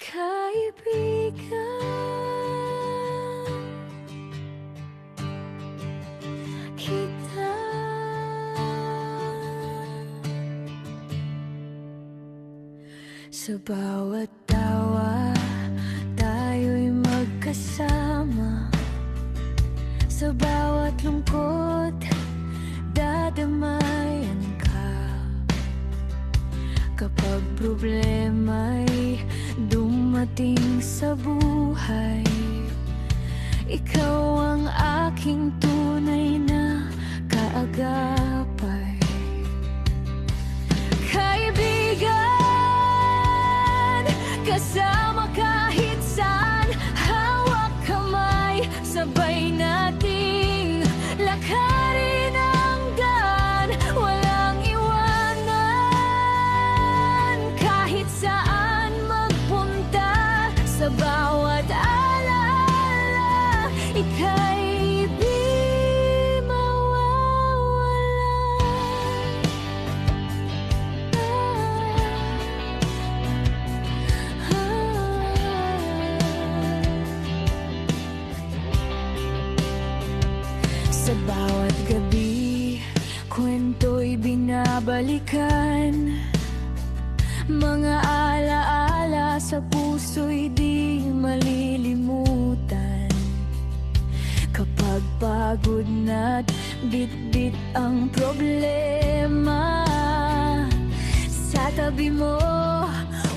Kaibigan kita, sa bawat tawa tayo'y magkasama, sa bawat lungkot dadamayan ka. Kapag problema'y dumating sa buhay, ikaw ang aking tunay na kaagapay. Kaibigan, kasama kahit saan, hawak kamay, sabay nating lakarin hanggan walang iwanan. Kahit saan magpunta, sa bawat alaala, ika'y di sa bawat gabi, kwento'y binabalikan, mga alaala sa puso'y di malilimutan. Kapag pagod na't bit-bit ang problema, sa tabi mo,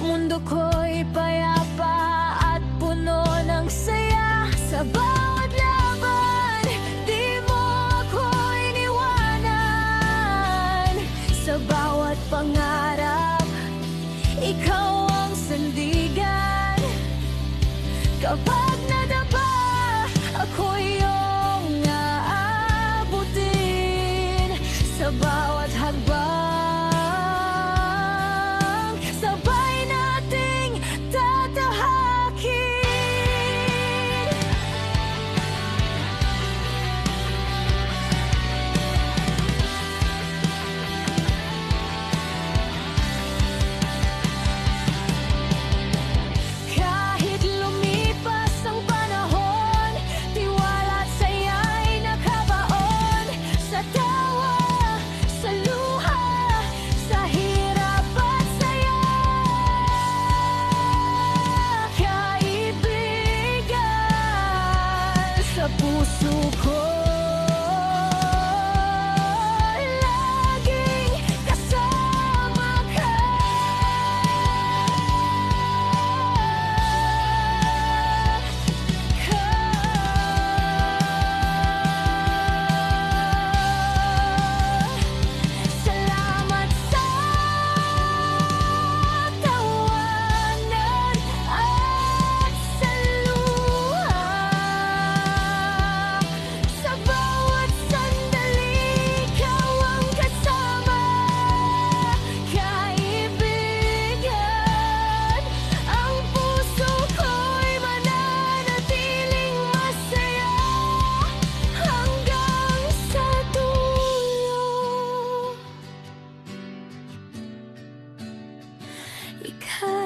mundo ko'y payapa at puno ng saya. Sa bawat laban, di mo ako iniwanan. Sa bawat pangarap, ikaw ang sandigan. Kapag nadapa, ako iyong aabutin. Sa bawat hakbang, sabay nating tatahakin. Kahit lumipas ang panahon, tiwala at saya'y nakabaon. Sa tawa, sa luha, sa hirap at saya. Kaibigan, sa puso ko laging kasama ka. Salamat sa tawanan at sa luha. Sa bawat sandali, ikaw ang kasama. Kaibigan, ang puso ko'y mananatiling masaya hanggang sa dulo. Ikaw